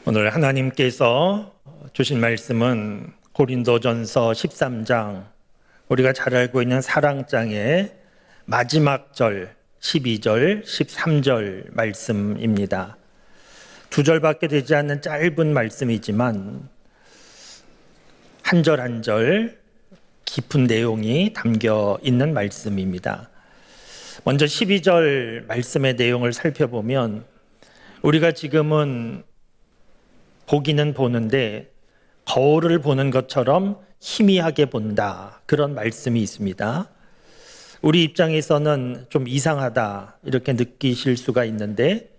오늘 하나님께서 주신 말씀은 고린도전서 13장, 우리가 잘 알고 있는 사랑장의 마지막 절 12절, 13절 말씀입니다. 두 절밖에 되지 않는 짧은 말씀이지만 한 절 한 절 깊은 내용이 담겨 있는 말씀입니다. 먼저 12절 말씀의 내용을 살펴보면 우리가 지금은 보기는 보는데 거울을 보는 것처럼 희미하게 본다, 그런 말씀이 있습니다. 우리 입장에서는 좀 이상하다 이렇게 느끼실 수가 있는데,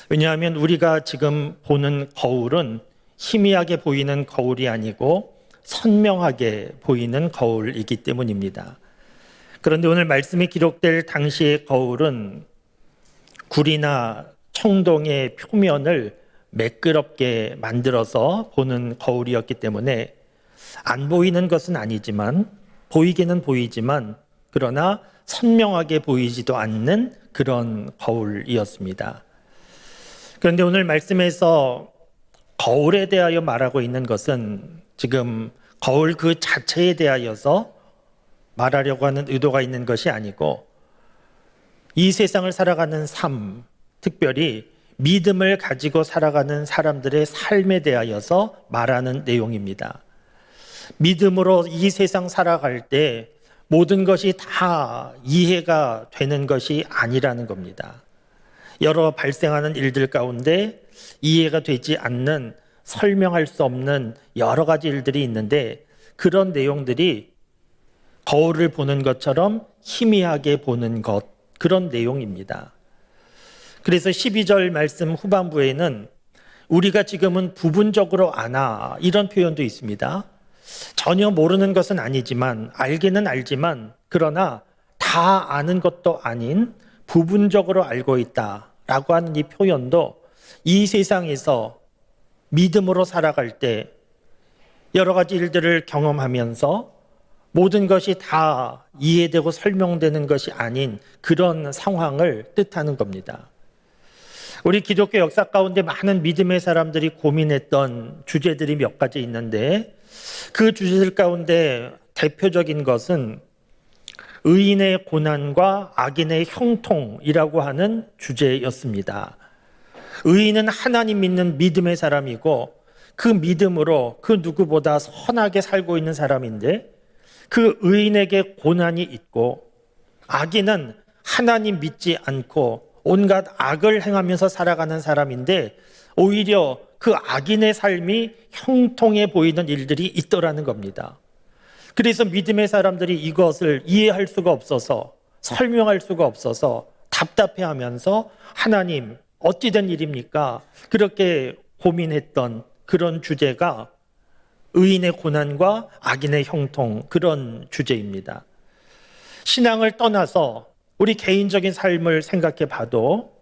왜냐하면 우리가 지금 보는 거울은 희미하게 보이는 거울이 아니고 선명하게 보이는 거울이기 때문입니다. 그런데 오늘 말씀이 기록될 당시의 거울은 구리나 청동의 표면을 매끄럽게 만들어서 보는 거울이었기 때문에 안 보이는 것은 아니지만, 보이기는 보이지만 그러나 선명하게 보이지도 않는 그런 거울이었습니다. 그런데 오늘 말씀에서 거울에 대하여 말하고 있는 것은 지금 거울 그 자체에 대하여서 말하려고 하는 의도가 있는 것이 아니고, 이 세상을 살아가는 삶, 특별히 믿음을 가지고 살아가는 사람들의 삶에 대하여서 말하는 내용입니다. 믿음으로 이 세상 살아갈 때 모든 것이 다 이해가 되는 것이 아니라는 겁니다. 여러 발생하는 일들 가운데 이해가 되지 않는, 설명할 수 없는 여러 가지 일들이 있는데, 그런 내용들이 거울을 보는 것처럼 희미하게 보는 것, 그런 내용입니다. 그래서 12절 말씀 후반부에는 우리가 지금은 부분적으로 아나, 이런 표현도 있습니다. 전혀 모르는 것은 아니지만, 알기는 알지만 그러나 다 아는 것도 아닌 부분적으로 알고 있다라고 하는 이 표현도 이 세상에서 믿음으로 살아갈 때 여러 가지 일들을 경험하면서 모든 것이 다 이해되고 설명되는 것이 아닌 그런 상황을 뜻하는 겁니다. 우리 기독교 역사 가운데 많은 믿음의 사람들이 고민했던 주제들이 몇 가지 있는데, 그 주제들 가운데 대표적인 것은 의인의 고난과 악인의 형통이라고 하는 주제였습니다. 의인은 하나님 믿는 믿음의 사람이고, 그 믿음으로 그 누구보다 선하게 살고 있는 사람인데, 그 의인에게 고난이 있고, 악인은 하나님 믿지 않고 온갖 악을 행하면서 살아가는 사람인데, 오히려 그 악인의 삶이 형통해 보이는 일들이 있더라는 겁니다. 그래서 믿음의 사람들이 이것을 이해할 수가 없어서, 설명할 수가 없어서 답답해하면서 하나님 어찌 된 일입니까? 그렇게 고민했던 그런 주제가 의인의 고난과 악인의 형통, 그런 주제입니다. 신앙을 떠나서 우리 개인적인 삶을 생각해 봐도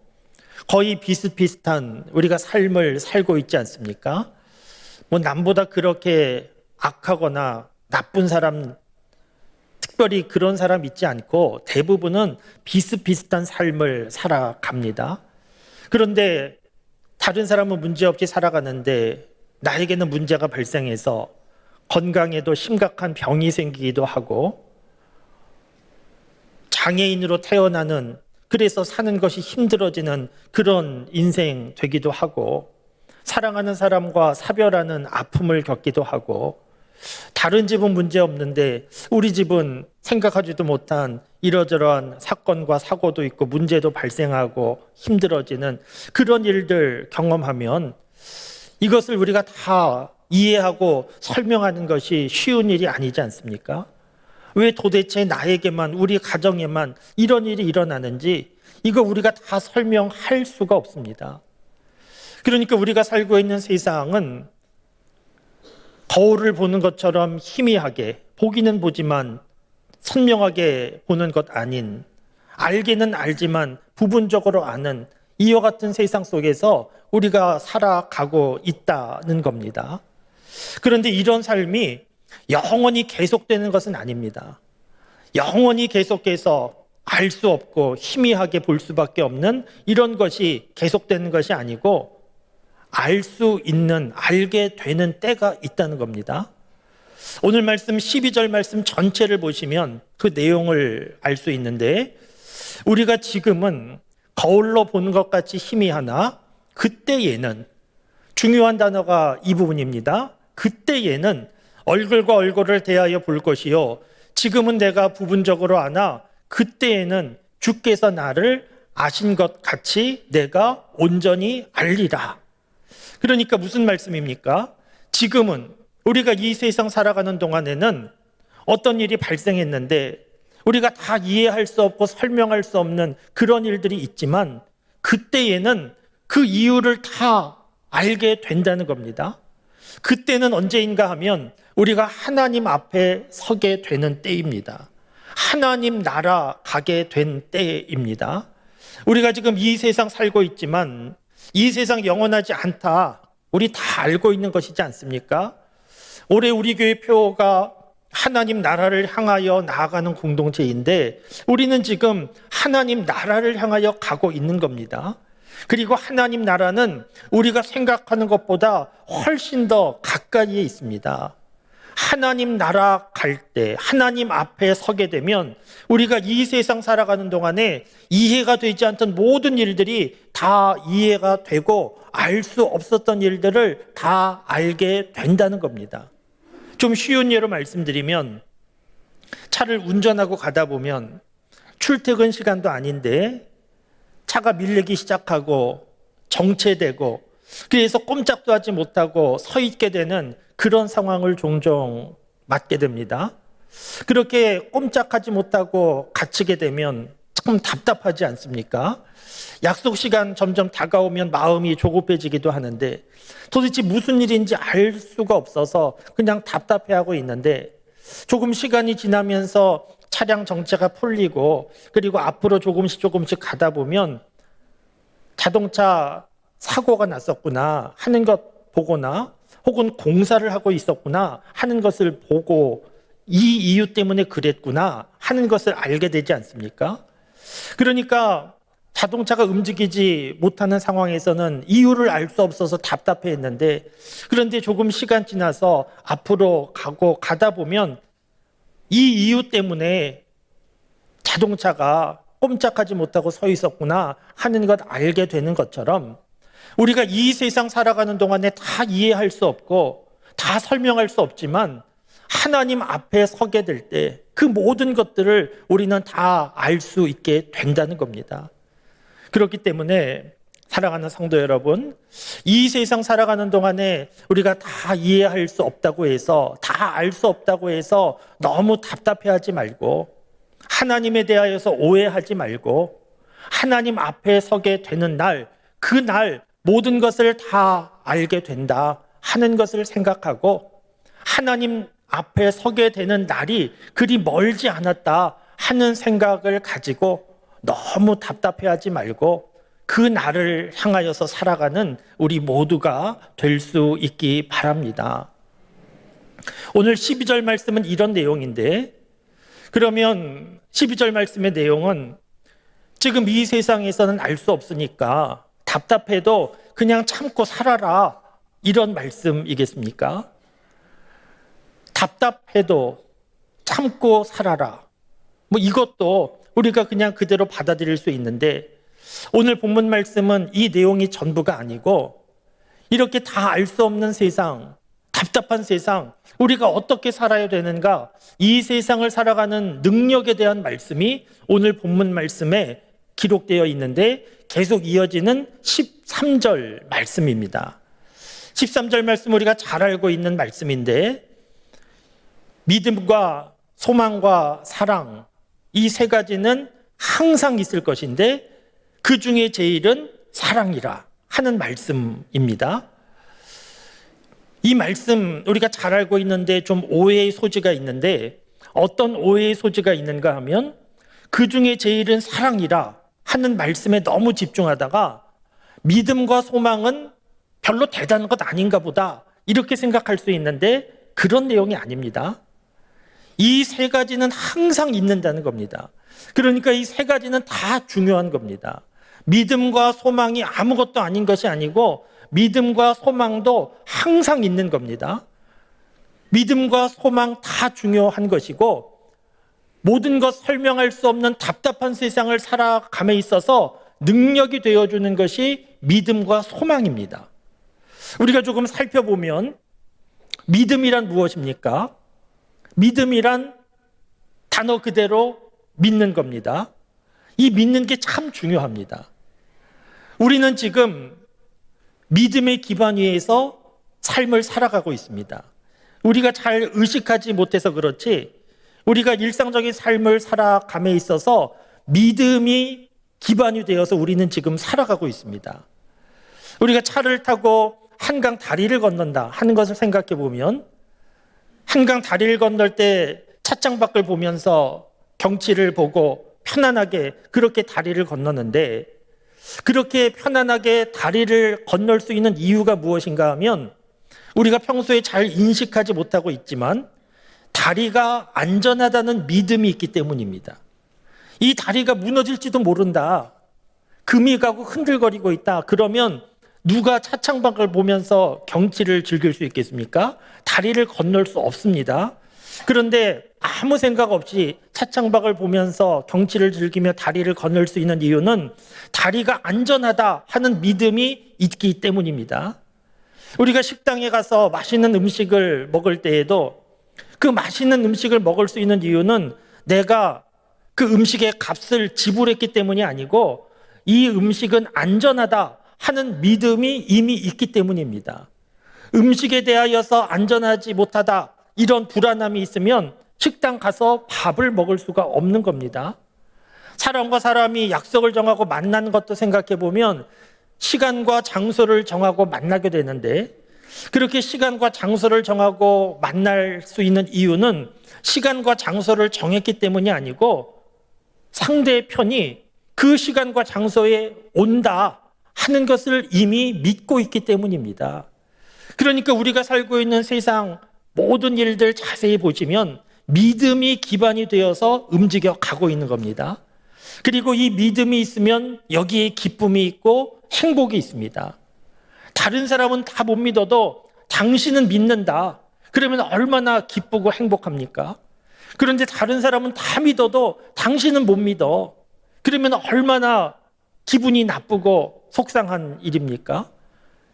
거의 비슷비슷한 우리가 삶을 살고 있지 않습니까? 남보다 그렇게 악하거나 나쁜 사람, 특별히 그런 사람 있지 않고 대부분은 비슷비슷한 삶을 살아갑니다. 그런데 다른 사람은 문제없이 살아가는데 나에게는 문제가 발생해서 건강에도 심각한 병이 생기기도 하고, 장애인으로 태어나는, 그래서 사는 것이 힘들어지는 그런 인생 되기도 하고, 사랑하는 사람과 사별하는 아픔을 겪기도 하고, 다른 집은 문제 없는데 우리 집은 생각하지도 못한 이러저러한 사건과 사고도 있고 문제도 발생하고 힘들어지는 그런 일들 경험하면 이것을 우리가 다 이해하고 설명하는 것이 쉬운 일이 아니지 않습니까? 왜 도대체 나에게만, 우리 가정에만 이런 일이 일어나는지 이거 우리가 다 설명할 수가 없습니다. 그러니까 우리가 살고 있는 세상은 거울을 보는 것처럼 희미하게, 보기는 보지만 선명하게 보는 것 아닌, 알기는 알지만 부분적으로 아는 이와 같은 세상 속에서 우리가 살아가고 있다는 겁니다. 그런데 이런 삶이 영원히 계속되는 것은 아닙니다. 영원히 계속해서 알 수 없고 희미하게 볼 수밖에 없는 이런 것이 계속되는 것이 아니고, 알 수 있는, 알게 되는 때가 있다는 겁니다. 오늘 말씀 12절 말씀 전체를 보시면 그 내용을 알 수 있는데, 우리가 지금은 거울로 보는 것 같이 희미하나 그때에는, 중요한 단어가 이 부분입니다. 그때에는 얼굴과 얼굴을 대하여 볼 것이요, 지금은 내가 부분적으로 아나 그때에는 주께서 나를 아신 것 같이 내가 온전히 알리라. 그러니까 무슨 말씀입니까? 지금은 우리가 이 세상 살아가는 동안에는 어떤 일이 발생했는데 우리가 다 이해할 수 없고 설명할 수 없는 그런 일들이 있지만, 그때에는 그 이유를 다 알게 된다는 겁니다. 그때는 언제인가 하면 우리가 하나님 앞에 서게 되는 때입니다. 하나님 나라 가게 된 때입니다. 우리가 지금 이 세상 살고 있지만 이 세상 영원하지 않다, 우리 다 알고 있는 것이지 않습니까? 올해 우리 교회 표가 하나님 나라를 향하여 나아가는 공동체인데, 우리는 지금 하나님 나라를 향하여 가고 있는 겁니다. 그리고 하나님 나라는 우리가 생각하는 것보다 훨씬 더 가까이에 있습니다. 하나님 나라 갈 때, 하나님 앞에 서게 되면 우리가 이 세상 살아가는 동안에 이해가 되지 않던 모든 일들이 다 이해가 되고, 알 수 없었던 일들을 다 알게 된다는 겁니다. 좀 쉬운 예로 말씀드리면, 차를 운전하고 가다 보면 출퇴근 시간도 아닌데 차가 밀리기 시작하고 정체되고, 그래서 꼼짝도 하지 못하고 서 있게 되는 그런 상황을 종종 맞게 됩니다. 그렇게 꼼짝하지 못하고 갇히게 되면 참 답답하지 않습니까? 약속 시간 점점 다가오면 마음이 조급해지기도 하는데 도대체 무슨 일인지 알 수가 없어서 그냥 답답해하고 있는데, 조금 시간이 지나면서 차량 정체가 풀리고 그리고 앞으로 조금씩 가다 보면 자동차 사고가 났었구나 하는 것 보거나, 혹은 공사를 하고 있었구나 하는 것을 보고 이 이유 때문에 그랬구나 하는 것을 알게 되지 않습니까? 그러니까 자동차가 움직이지 못하는 상황에서는 이유를 알 수 없어서 답답해했는데, 그런데 조금 시간 지나서 앞으로 가다 보면 이 이유 때문에 자동차가 꼼짝하지 못하고 서 있었구나 하는 것 알게 되는 것처럼, 우리가 이 세상 살아가는 동안에 다 이해할 수 없고 다 설명할 수 없지만 하나님 앞에 서게 될 때 그 모든 것들을 우리는 다 알 수 있게 된다는 겁니다. 그렇기 때문에 사랑하는 성도 여러분, 이 세상 살아가는 동안에 우리가 다 이해할 수 없다고 해서, 다 알 수 없다고 해서 너무 답답해하지 말고, 하나님에 대하여서 오해하지 말고, 하나님 앞에 서게 되는 날, 그날 모든 것을 다 알게 된다 하는 것을 생각하고, 하나님 앞에 서게 되는 날이 그리 멀지 않았다 하는 생각을 가지고 너무 답답해하지 말고 그 날을 향하여서 살아가는 우리 모두가 될 수 있기 바랍니다. 오늘 12절 말씀은 이런 내용인데, 그러면 12절 말씀의 내용은 지금 이 세상에서는 알 수 없으니까 답답해도 그냥 참고 살아라, 이런 말씀이겠습니까? 답답해도 참고 살아라, 이것도 우리가 그냥 그대로 받아들일 수 있는데, 오늘 본문 말씀은 이 내용이 전부가 아니고, 이렇게 다 알 수 없는 세상, 답답한 세상, 우리가 어떻게 살아야 되는가, 이 세상을 살아가는 능력에 대한 말씀이 오늘 본문 말씀에 기록되어 있는데, 계속 이어지는 13절 말씀입니다. 13절 말씀 우리가 잘 알고 있는 말씀인데, 믿음과 소망과 사랑, 이 세 가지는 항상 있을 것인데 그 중에 제일은 사랑이라 하는 말씀입니다. 이 말씀 우리가 잘 알고 있는데 좀 오해의 소지가 있는데, 어떤 오해의 소지가 있는가 하면 그 중에 제일은 사랑이라 하는 말씀에 너무 집중하다가 믿음과 소망은 별로 대단한 것 아닌가 보다 이렇게 생각할 수 있는데, 그런 내용이 아닙니다. 이 세 가지는 항상 있는다는 겁니다. 그러니까 이 세 가지는 다 중요한 겁니다. 믿음과 소망이 아무것도 아닌 것이 아니고, 믿음과 소망도 항상 있는 겁니다. 믿음과 소망 다 중요한 것이고, 모든 것 설명할 수 없는 답답한 세상을 살아감에 있어서 능력이 되어주는 것이 믿음과 소망입니다. 우리가 조금 살펴보면 믿음이란 무엇입니까? 믿음이란 단어 그대로 믿는 겁니다. 이 믿는 게 참 중요합니다. 우리는 지금 믿음의 기반 위에서 삶을 살아가고 있습니다. 우리가 잘 의식하지 못해서 그렇지, 우리가 일상적인 삶을 살아감에 있어서 믿음이 기반이 되어서 우리는 지금 살아가고 있습니다. 우리가 차를 타고 한강 다리를 건넌다 하는 것을 생각해 보면, 한강 다리를 건널 때 찻장밖을 보면서 경치를 보고 편안하게 그렇게 다리를 건너는데, 그렇게 편안하게 다리를 건널 수 있는 이유가 무엇인가 하면, 우리가 평소에 잘 인식하지 못하고 있지만 다리가 안전하다는 믿음이 있기 때문입니다. 이 다리가 무너질지도 모른다, 금이 가고 흔들거리고 있다, 그러면 누가 차창밖을 보면서 경치를 즐길 수 있겠습니까? 다리를 건널 수 없습니다. 그런데 아무 생각 없이 차창밖을 보면서 경치를 즐기며 다리를 건널 수 있는 이유는 다리가 안전하다 하는 믿음이 있기 때문입니다. 우리가 식당에 가서 맛있는 음식을 먹을 때에도 그 맛있는 음식을 먹을 수 있는 이유는 내가 그 음식의 값을 지불했기 때문이 아니고, 이 음식은 안전하다 하는 믿음이 이미 있기 때문입니다. 음식에 대하여서 안전하지 못하다, 이런 불안함이 있으면 식당 가서 밥을 먹을 수가 없는 겁니다. 사람과 사람이 약속을 정하고 만나는 것도 생각해 보면 시간과 장소를 정하고 만나게 되는데, 그렇게 시간과 장소를 정하고 만날 수 있는 이유는 시간과 장소를 정했기 때문이 아니고, 상대의 편이 그 시간과 장소에 온다 하는 것을 이미 믿고 있기 때문입니다. 그러니까 우리가 살고 있는 세상 모든 일들 자세히 보시면 믿음이 기반이 되어서 움직여 가고 있는 겁니다. 그리고 이 믿음이 있으면 여기에 기쁨이 있고 행복이 있습니다. 다른 사람은 다 못 믿어도 당신은 믿는다, 그러면 얼마나 기쁘고 행복합니까? 그런데 다른 사람은 다 믿어도 당신은 못 믿어, 그러면 얼마나 기분이 나쁘고 속상한 일입니까?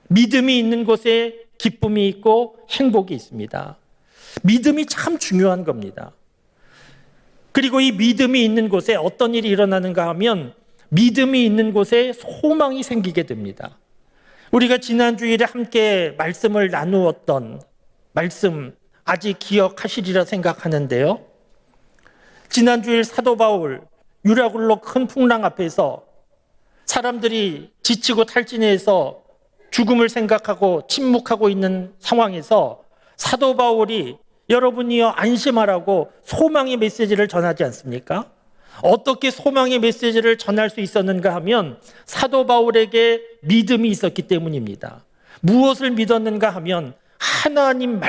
믿음이 있는 곳에 기쁨이 있고 행복이 있습니다. 믿음이 참 중요한 겁니다. 그리고 이 믿음이 있는 곳에 어떤 일이 일어나는가 하면, 믿음이 있는 곳에 소망이 생기게 됩니다. 우리가 지난 주일에 함께 말씀을 나누었던 말씀 아직 기억하시리라 생각하는데요. 지난 주일 사도 바울 유라굴로 큰 풍랑 앞에서 사람들이 지치고 탈진해서 죽음을 생각하고 침묵하고 있는 상황에서 사도 바울이 여러분이여 안심하라고 소망의 메시지를 전하지 않습니까? 어떻게 소망의 메시지를 전할 수 있었는가 하면 사도 바울에게 믿음이 있었기 때문입니다. 무엇을 믿었는가 하면 하나님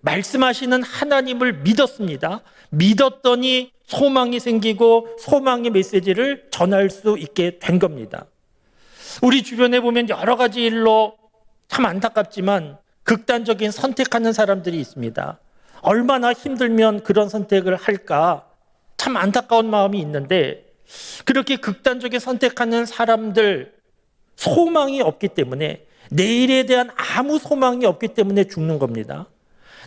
말씀하시는 하나님을 믿었습니다. 믿었더니 소망이 생기고 소망의 메시지를 전할 수 있게 된 겁니다. 우리 주변에 보면 여러 가지 일로 참 안타깝지만 극단적인 선택하는 사람들이 있습니다. 얼마나 힘들면 그런 선택을 할까 참 안타까운 마음이 있는데, 그렇게 극단적인 선택하는 사람들, 소망이 없기 때문에, 내일에 대한 아무 소망이 없기 때문에 죽는 겁니다.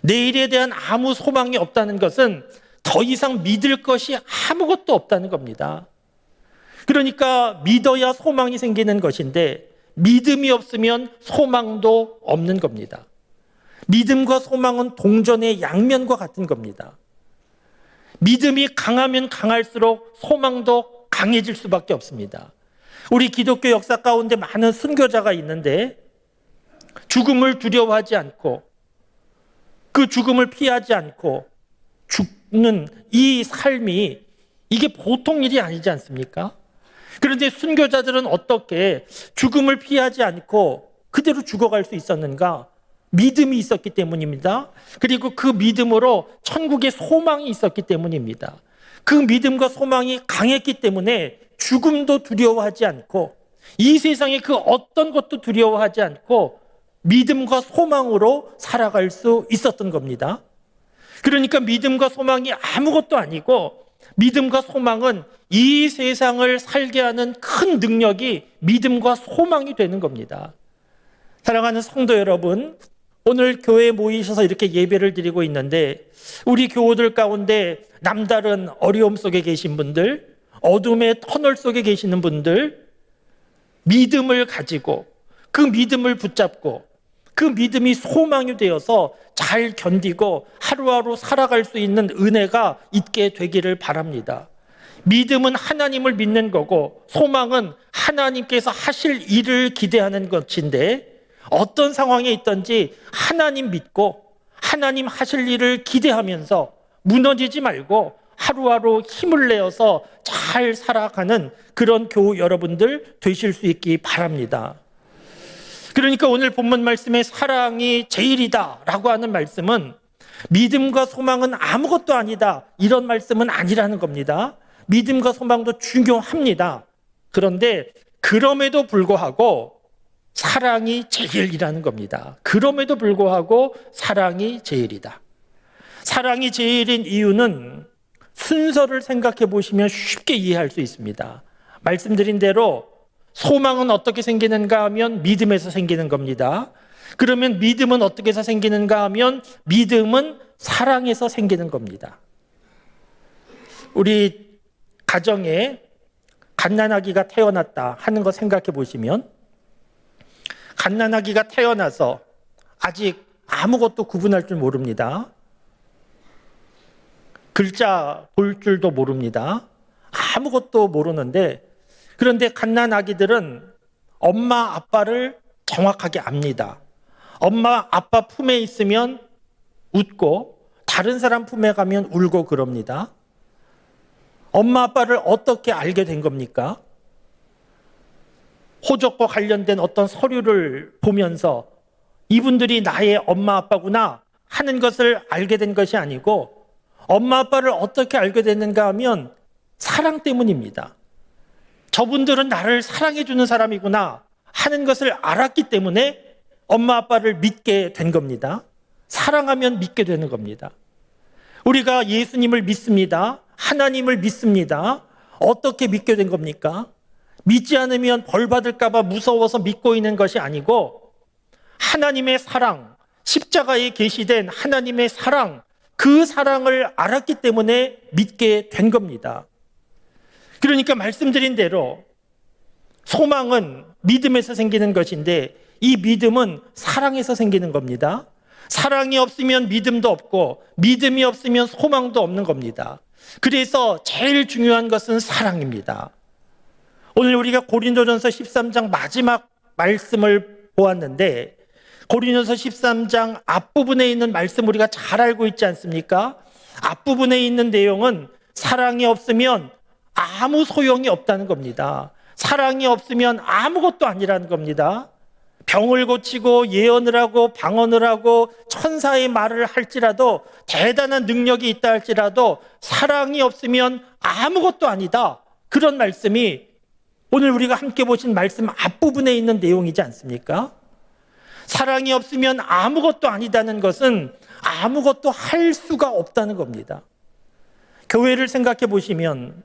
내일에 대한 아무 소망이 없다는 것은 더 이상 믿을 것이 아무것도 없다는 겁니다. 그러니까 믿어야 소망이 생기는 것인데, 믿음이 없으면 소망도 없는 겁니다. 믿음과 소망은 동전의 양면과 같은 겁니다. 믿음이 강하면 강할수록 소망도 강해질 수밖에 없습니다. 우리 기독교 역사 가운데 많은 순교자가 있는데, 죽음을 두려워하지 않고 그 죽음을 피하지 않고 죽는 이 삶이, 이게 보통 일이 아니지 않습니까? 그런데 순교자들은 어떻게 죽음을 피하지 않고 그대로 죽어갈 수 있었는가? 믿음이 있었기 때문입니다. 그리고 그 믿음으로 천국의 소망이 있었기 때문입니다. 그 믿음과 소망이 강했기 때문에 죽음도 두려워하지 않고 이 세상의 그 어떤 것도 두려워하지 않고 믿음과 소망으로 살아갈 수 있었던 겁니다. 그러니까 믿음과 소망이 아무것도 아니고 믿음과 소망은 이 세상을 살게 하는 큰 능력이 믿음과 소망이 되는 겁니다. 사랑하는 성도 여러분, 오늘 교회에 모이셔서 이렇게 예배를 드리고 있는데 우리 교우들 가운데 남다른 어려움 속에 계신 분들, 어둠의 터널 속에 계시는 분들, 믿음을 가지고 그 믿음을 붙잡고 그 믿음이 소망이 되어서 잘 견디고 하루하루 살아갈 수 있는 은혜가 있게 되기를 바랍니다. 믿음은 하나님을 믿는 거고 소망은 하나님께서 하실 일을 기대하는 것인데 어떤 상황에 있든지 하나님 믿고 하나님 하실 일을 기대하면서 무너지지 말고 하루하루 힘을 내어서 잘 살아가는 그런 교우 여러분들 되실 수 있기 바랍니다. 그러니까 오늘 본문 말씀에 사랑이 제일이다 라고 하는 말씀은 믿음과 소망은 아무것도 아니다 이런 말씀은 아니라는 겁니다. 믿음과 소망도 중요합니다. 그런데 그럼에도 불구하고 사랑이 제일이라는 겁니다. 그럼에도 불구하고 사랑이 제일이다. 사랑이 제일인 이유는 순서를 생각해 보시면 쉽게 이해할 수 있습니다. 말씀드린 대로 소망은 어떻게 생기는가 하면 믿음에서 생기는 겁니다. 그러면 믿음은 어떻게 해서 생기는가 하면 믿음은 사랑에서 생기는 겁니다. 우리 가정에 갓난아기가 태어났다 하는 거 생각해 보시면 갓난아기가 태어나서 아직 아무것도 구분할 줄 모릅니다. 글자 볼 줄도 모릅니다. 아무것도 모르는데 그런데 갓난아기들은 엄마 아빠를 정확하게 압니다. 엄마 아빠 품에 있으면 웃고 다른 사람 품에 가면 울고 그럽니다. 엄마 아빠를 어떻게 알게 된 겁니까? 호적과 관련된 어떤 서류를 보면서 이분들이 나의 엄마 아빠구나 하는 것을 알게 된 것이 아니고 엄마 아빠를 어떻게 알게 됐는가 하면 사랑 때문입니다. 저분들은 나를 사랑해 주는 사람이구나 하는 것을 알았기 때문에 엄마 아빠를 믿게 된 겁니다. 사랑하면 믿게 되는 겁니다. 우리가 예수님을 믿습니다. 하나님을 믿습니다. 어떻게 믿게 된 겁니까? 믿지 않으면 벌 받을까 봐 무서워서 믿고 있는 것이 아니고 하나님의 사랑, 십자가에 계시된 하나님의 사랑, 그 사랑을 알았기 때문에 믿게 된 겁니다. 그러니까 말씀드린 대로 소망은 믿음에서 생기는 것인데 이 믿음은 사랑에서 생기는 겁니다. 사랑이 없으면 믿음도 없고 믿음이 없으면 소망도 없는 겁니다. 그래서 제일 중요한 것은 사랑입니다. 오늘 우리가 고린도전서 13장 마지막 말씀을 보았는데 고린도전서 13장 앞부분에 있는 말씀 우리가 잘 알고 있지 않습니까? 앞부분에 있는 내용은 사랑이 없으면 아무 소용이 없다는 겁니다. 사랑이 없으면 아무것도 아니라는 겁니다. 병을 고치고 예언을 하고 방언을 하고 천사의 말을 할지라도 대단한 능력이 있다 할지라도 사랑이 없으면 아무것도 아니다. 그런 말씀이 오늘 우리가 함께 보신 말씀 앞부분에 있는 내용이지 않습니까? 사랑이 없으면 아무것도 아니다는 것은 아무것도 할 수가 없다는 겁니다. 교회를 생각해 보시면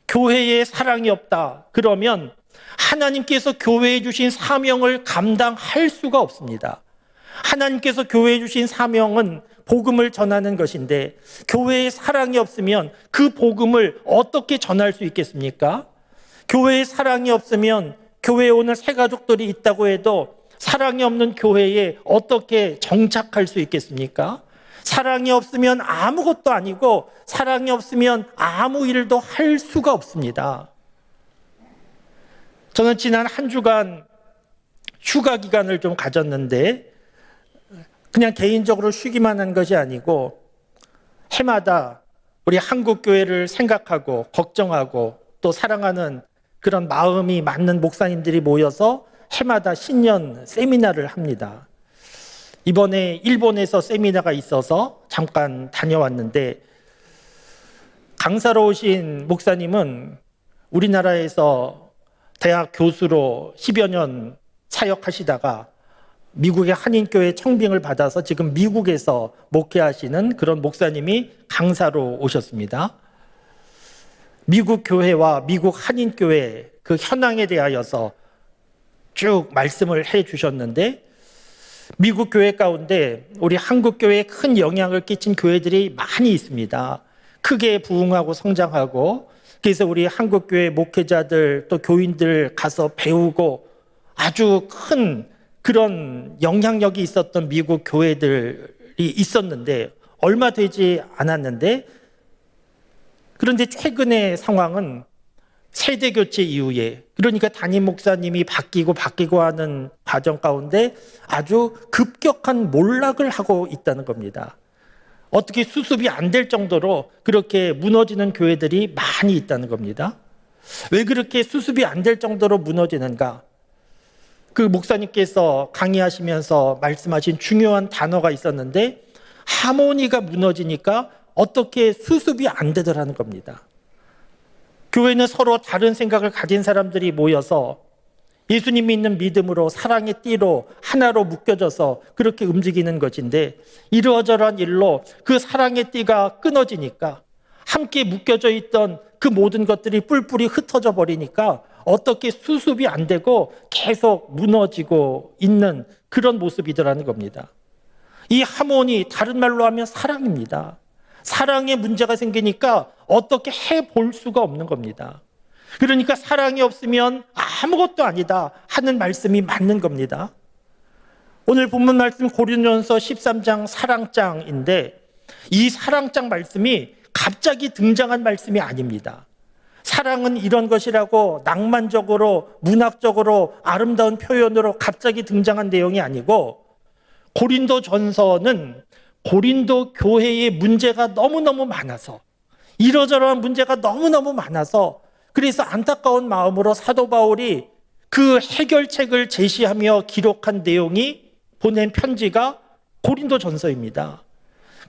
교회에 사랑이 없다. 그러면 하나님께서 교회에 주신 사명을 감당할 수가 없습니다. 하나님께서 교회에 주신 사명은 복음을 전하는 것인데 교회에 사랑이 없으면 그 복음을 어떻게 전할 수 있겠습니까? 교회에 사랑이 없으면 교회에 오는 새 가족들이 있다고 해도 사랑이 없는 교회에 어떻게 정착할 수 있겠습니까? 사랑이 없으면 아무것도 아니고 사랑이 없으면 아무 일도 할 수가 없습니다. 저는 지난 한 주간 휴가 기간을 좀 가졌는데 그냥 개인적으로 쉬기만 한 것이 아니고 해마다 우리 한국 교회를 생각하고 걱정하고 또 사랑하는 그런 마음이 맞는 목사님들이 모여서 해마다 신년 세미나를 합니다. 이번에 일본에서 세미나가 있어서 잠깐 다녀왔는데 강사로 오신 목사님은 우리나라에서 대학 교수로 10여 년 사역하시다가 미국의 한인교회 청빙을 받아서 지금 미국에서 목회하시는 그런 목사님이 강사로 오셨습니다. 미국 교회와 미국 한인교회 그 현황에 대하여서 쭉 말씀을 해 주셨는데, 미국 교회 가운데 우리 한국 교회에 큰 영향을 끼친 교회들이 많이 있습니다. 크게 부흥하고 성장하고, 그래서 우리 한국 교회 목회자들 또 교인들 가서 배우고 아주 큰 그런 영향력이 있었던 미국 교회들이 있었는데, 얼마 되지 않았는데, 그런데 최근의 상황은 세대 교체 이후에, 그러니까 담임 목사님이 바뀌고 하는 과정 가운데 아주 급격한 몰락을 하고 있다는 겁니다. 어떻게 수습이 안 될 정도로 그렇게 무너지는 교회들이 많이 있다는 겁니다. 왜 그렇게 수습이 안 될 정도로 무너지는가? 그 목사님께서 강의하시면서 말씀하신 중요한 단어가 있었는데, 하모니가 무너지니까 어떻게 수습이 안 되더라는 겁니다. 교회는 서로 다른 생각을 가진 사람들이 모여서 예수님 믿는 믿음으로 사랑의 띠로 하나로 묶여져서 그렇게 움직이는 것인데, 이러저러한 일로 그 사랑의 띠가 끊어지니까, 함께 묶여져 있던 그 모든 것들이 뿔뿔이 흩어져 버리니까 어떻게 수습이 안 되고 계속 무너지고 있는 그런 모습이더라는 겁니다. 이 하모니, 다른 말로 하면 사랑입니다. 사랑에 문제가 생기니까 어떻게 해볼 수가 없는 겁니다. 그러니까 사랑이 없으면 아무것도 아니다 하는 말씀이 맞는 겁니다. 오늘 본문 말씀 고린도전서 13장 사랑장인데, 이 사랑장 말씀이 갑자기 등장한 말씀이 아닙니다. 사랑은 이런 것이라고 낭만적으로 문학적으로 아름다운 표현으로 갑자기 등장한 내용이 아니고, 고린도전서는 고린도 교회의 문제가 너무너무 많아서, 이러저러한 문제가 너무너무 많아서, 그래서 안타까운 마음으로 사도 바울이 그 해결책을 제시하며 기록한 내용이 보낸 편지가 고린도전서입니다.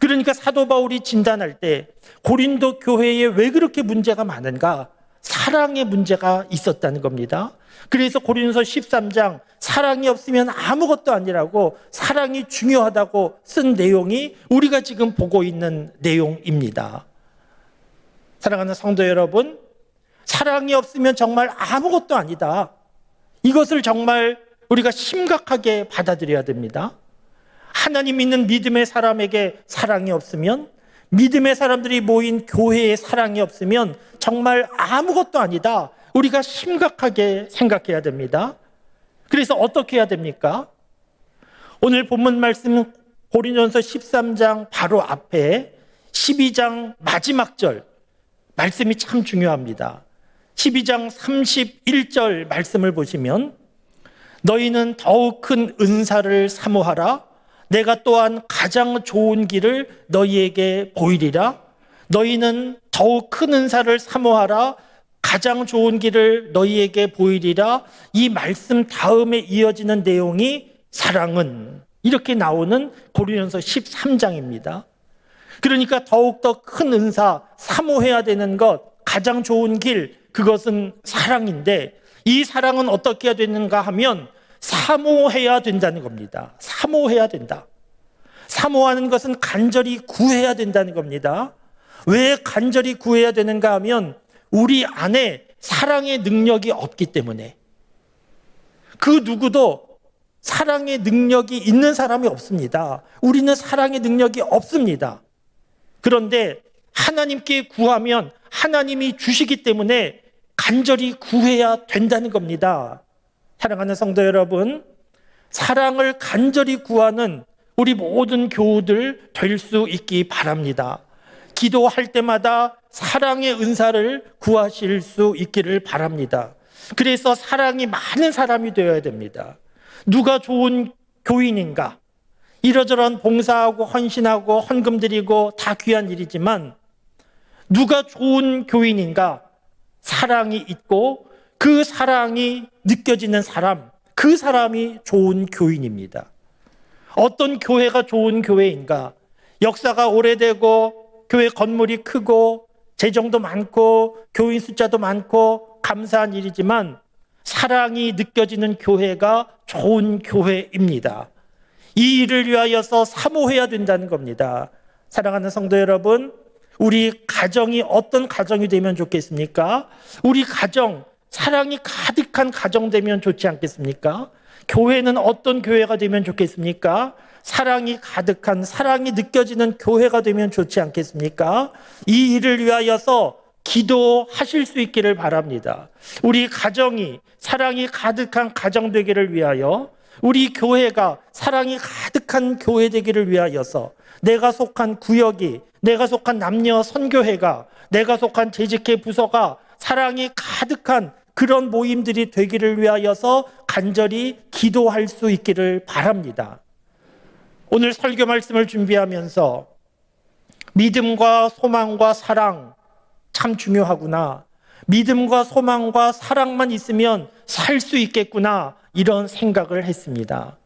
그러니까 사도 바울이 진단할 때 고린도 교회에 왜 그렇게 문제가 많은가? 사랑의 문제가 있었다는 겁니다. 그래서 고린도서 13장, 사랑이 없으면 아무것도 아니라고, 사랑이 중요하다고 쓴 내용이 우리가 지금 보고 있는 내용입니다. 사랑하는 성도 여러분, 사랑이 없으면 정말 아무것도 아니다. 이것을 정말 우리가 심각하게 받아들여야 됩니다. 하나님 믿는 믿음의 사람에게 사랑이 없으면, 믿음의 사람들이 모인 교회에 사랑이 없으면 정말 아무것도 아니다. 우리가 심각하게 생각해야 됩니다. 그래서 어떻게 해야 됩니까? 오늘 본문 말씀 고린도전서 13장 바로 앞에 12장 마지막 절 말씀이 참 중요합니다. 12장 31절 말씀을 보시면, 너희는 더욱 큰 은사를 사모하라. 내가 또한 가장 좋은 길을 너희에게 보이리라. 너희는 더욱 큰 은사를 사모하라. 가장 좋은 길을 너희에게 보이리라. 이 말씀 다음에 이어지는 내용이 사랑은, 이렇게 나오는 고린도전서 13장입니다. 그러니까 더욱더 큰 은사, 사모해야 되는 것, 가장 좋은 길, 그것은 사랑인데, 이 사랑은 어떻게 해야 되는가 하면 사모해야 된다는 겁니다. 사모해야 된다. 사모하는 것은 간절히 구해야 된다는 겁니다. 왜 간절히 구해야 되는가 하면, 우리 안에 사랑의 능력이 없기 때문에. 그 누구도 사랑의 능력이 있는 사람이 없습니다. 우리는 사랑의 능력이 없습니다. 그런데 하나님께 구하면 하나님이 주시기 때문에 간절히 구해야 된다는 겁니다. 사랑하는 성도 여러분, 사랑을 간절히 구하는 우리 모든 교우들 될 수 있기 바랍니다. 기도할 때마다 사랑의 은사를 구하실 수 있기를 바랍니다. 그래서 사랑이 많은 사람이 되어야 됩니다. 누가 좋은 교인인가? 이러저러한 봉사하고 헌신하고 헌금 드리고 다 귀한 일이지만, 누가 좋은 교인인가? 사랑이 있고 그 사랑이 느껴지는 사람, 그 사람이 좋은 교인입니다. 어떤 교회가 좋은 교회인가? 역사가 오래되고 교회 건물이 크고 재정도 많고 교인 숫자도 많고 감사한 일이지만, 사랑이 느껴지는 교회가 좋은 교회입니다. 이 일을 위하여서 사모해야 된다는 겁니다. 사랑하는 성도 여러분, 우리 가정이 어떤 가정이 되면 좋겠습니까? 우리 가정, 사랑이 가득한 가정 되면 좋지 않겠습니까? 교회는 어떤 교회가 되면 좋겠습니까? 사랑이 가득한, 사랑이 느껴지는 교회가 되면 좋지 않겠습니까? 이 일을 위하여서 기도하실 수 있기를 바랍니다. 우리 가정이 사랑이 가득한 가정 되기를 위하여, 우리 교회가 사랑이 가득한 교회 되기를 위하여서, 내가 속한 구역이, 내가 속한 남녀 선교회가, 내가 속한 재직회 부서가 사랑이 가득한 그런 모임들이 되기를 위하여서 간절히 기도할 수 있기를 바랍니다. 오늘 설교 말씀을 준비하면서 믿음과 소망과 사랑 참 중요하구나, 믿음과 소망과 사랑만 있으면 살 수 있겠구나, 이런 생각을 했습니다.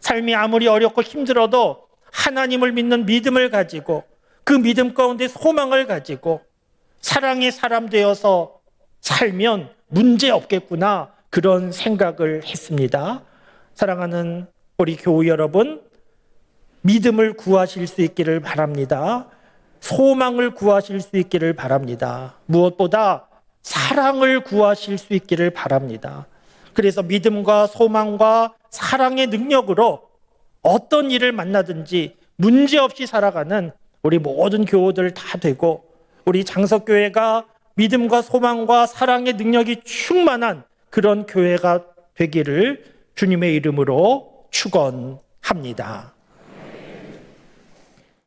삶이 아무리 어렵고 힘들어도 하나님을 믿는 믿음을 가지고, 그 믿음 가운데 소망을 가지고 사랑의 사람 되어서 살면 문제 없겠구나, 그런 생각을 했습니다. 사랑하는 우리 교우 여러분, 믿음을 구하실 수 있기를 바랍니다. 소망을 구하실 수 있기를 바랍니다. 무엇보다 사랑을 구하실 수 있기를 바랍니다. 그래서 믿음과 소망과 사랑의 능력으로 어떤 일을 만나든지 문제없이 살아가는 우리 모든 교우들 다 되고, 우리 장석교회가 믿음과 소망과 사랑의 능력이 충만한 그런 교회가 되기를 주님의 이름으로 축원합니다.